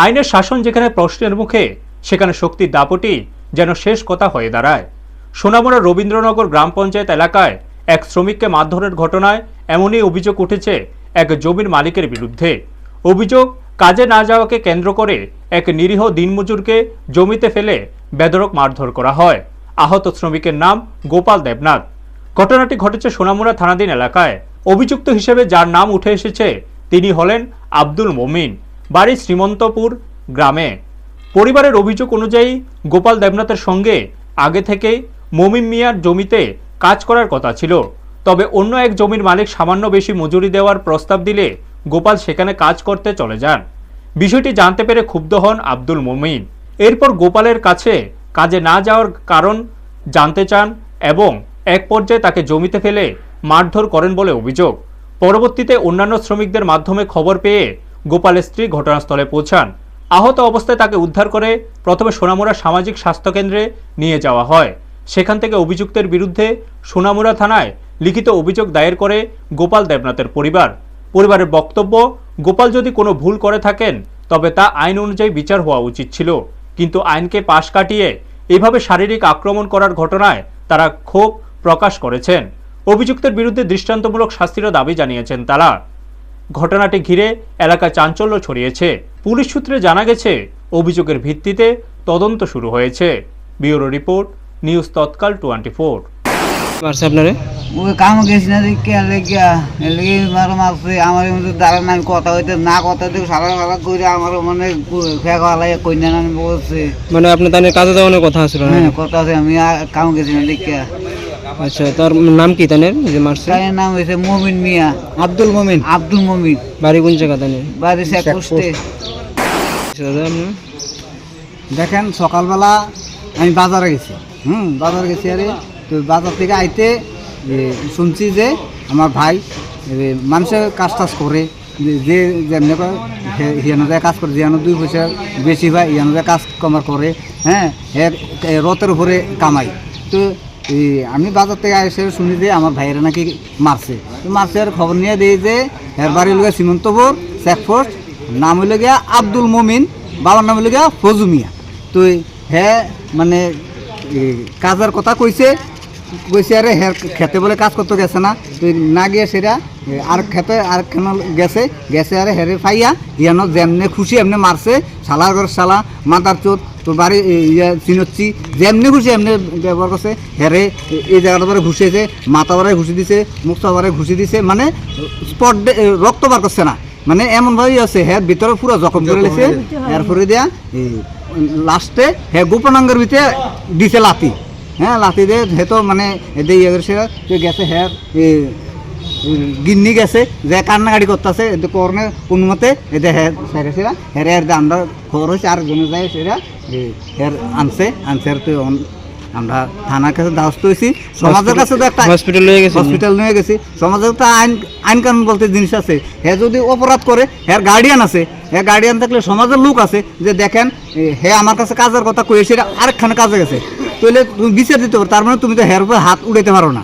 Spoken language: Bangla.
আইনের শাসন যেখানে প্রশ্নের মুখে, সেখানে শক্তির দাপটই যেন শেষ কথা হয়ে দাঁড়ায়। সোনামুড়া রবীন্দ্রনগর গ্রাম পঞ্চায়েত এলাকায় এক শ্রমিককে মারধরের ঘটনায় এমনই অভিযোগ উঠেছে এক জমির মালিকের বিরুদ্ধে। অভিযোগ, কাজে না যাওয়াকে কেন্দ্র করে এক নিরীহ দিনমজুরকে জমিতে ফেলে বেধড়ক মারধর করা হয়। আহত শ্রমিকের নাম গোপাল দেবনাথ। ঘটনাটি ঘটেছে সোনামুড়া থানাধীন এলাকায়। অভিযুক্ত হিসেবে যার নাম উঠে এসেছে তিনি হলেন আব্দুল মমিন, বাড়ি শ্রীমন্তপুর গ্রামে। পরিবারের অভিযোগ অনুযায়ী গোপাল দেবনাথের সঙ্গে আগে থেকেই মমিন মিয়ার জমিতে কাজ করার কথা ছিল। তবে অন্য এক জমির মালিক সামান্য বেশি মজুরি দেওয়ার প্রস্তাব দিলে গোপাল সেখানে কাজ করতে চলে যান। বিষয়টি জানতে পেরে ক্ষুব্ধ হন আব্দুল মমিন। এরপর গোপালের কাছে কাজে না যাওয়ার কারণ জানতে চান এবং এক পর্যায়ে তাকে জমিতে ফেলে মারধর করেন বলে অভিযোগ। পরবর্তীতে অন্যান্য শ্রমিকদের মাধ্যমে খবর পেয়ে গোপালের স্ত্রী ঘটনাস্থলে পৌঁছান। আহত অবস্থায় তাকে উদ্ধার করে প্রথমে সোনামুড়া সামাজিক স্বাস্থ্যকেন্দ্রে নিয়ে যাওয়া হয়। সেখান থেকে অভিযুক্তের বিরুদ্ধে সোনামুড়া থানায় লিখিত অভিযোগ দায়ের করে গোপাল দেবনাথের পরিবারের বক্তব্য, গোপাল যদি কোনো ভুল করে থাকেন তবে তা আইন অনুযায়ী বিচার হওয়া উচিত ছিল, কিন্তু আইনকে পাশ কাটিয়ে এভাবে শারীরিক আক্রমণ করার ঘটনায় তারা ক্ষোভ প্রকাশ করেছেন। অভিযুক্তের বিরুদ্ধে দৃষ্টান্তমূলক শাস্তিরও দাবি জানিয়েছেন তারা। ঘটনাটি ঘিরে এলাকায় চাঞ্চল্য ছড়িয়েছে। পুলিশ সূত্রে জানা গেছে অভিযোগের ভিত্তিতে তদন্ত শুরু হয়েছে। ব্যুরো রিপোর্ট, নিউজ তৎকাল 24। মারছে আপনারে? ওই কাম গেছি না দেখে লেগে মারছে আমার মধ্যে দাঁড়ান, আমি কথা হইতে না কথা দেখে সারা সারা করে আমার মানে ফেঁকালাই কন্যা আমি বলছে। মানে আপনি তাদের কাজে যাওয়ার কথা ছিল? হ্যাঁ, কথা আছে, আমি কাম গেছি না দেখে। আচ্ছা, তার নাম কি তাদের যে মারছে? তার নাম হয়েছে মমিন মিয়া। আব্দুল মমিন? আব্দুল মমিন। বাড়ি কোন জায়গা তাদের? বাড়ি শেখপুরে। দেখেন, সকালবেলা আমি বাজারে গেছি। বাজারে গেছি। আরে তো বাজার থেকে আইতে শুনছি যে আমার ভাই মানুষের কাজ টাজ করে, যে যেমনি করে হিয়ানো যায় কাজ করে, যেন 2 পয়সা বেশি ভাই হিয়ানো যায় কাজ কামার করে। হ্যাঁ, এর রথের উপরে কামাই। তো আমি বাজার থেকে এসে শুনি যে আমার ভাইয়েরা নাকি মারছে। তো মারছে আর খবর নিয়ে দিই যে এর বাড়ি হলো শ্রীমন্তপুর চেকপোস্ট, নাম হইল গিয়া আব্দুল মমিন, বাবার নাম হইল গিয়া ফজু মিয়া। তো হ্যাঁ মানে কাজের কথা কইছে আরে হ্যাঁ খেতে বলে কাজ করতে গেছে না, তো না গিয়ে সেটা আর খেতে আর কেন গেছে আরে হেরে ফাইয়া ইয়ানো যেমনে খুশি এমনি মারছে। শালার ঘর শালা, মাতার চোট, তোর বাড়ি চিনচ্ছি, যেমনি খুশি এমনি ব্যবহার করছে। হেরে এই জায়গাটা বারে ঘুষিয়েছে, মাথা বারে ঘুষি দিছে, মুখটা বারে ঘুষি দিছে, মানে স্পট রক্ত বার করছে না, মানে এমনভাবেই আছে। হ্যাঁ ভিতরে পুরো জখম করে লেছে। এরপরে দেয়া লাস্টে হ্যাঁ গোপনাঙ্গের ভিতরে দিছে লাথি। হ্যাঁ, লাথি দিয়ে হেতো মানে এদের ইয়ে গেছে। হ্যাঁ গিন্নি গেছে যে কান্নাকাটি করতেছে, এতে করনে কোনো মতে এদের হ্যাঁ সেরা সেরা হেরে এর আমরা খবর হয়েছে আরেকজনে যায় সেরা হের আনছে তো আমরা থানার কাছে দ্বারস্থ হয়েছি। সমাজের কাছে তো একটা হসপিটাল নিয়ে গেছি। সমাজের তো আইন কানুন বলতে জিনিস আছে। হ্যাঁ যদি অপরাধ করে, হ্যাঁ গার্ডিয়ান আছে, হ্যাঁ গার্ডিয়ান থাকলে সমাজের লোক আছে যে দেখেন হ্যাঁ আমার কাছে কাজের কথা কয়ে সেটা আরেকখানে কাজে গেছে, তাহলে তুমি বিচার দিতে পারো। তার মানে তুমি তো হের উপর হাত উঠাইতে পারো না।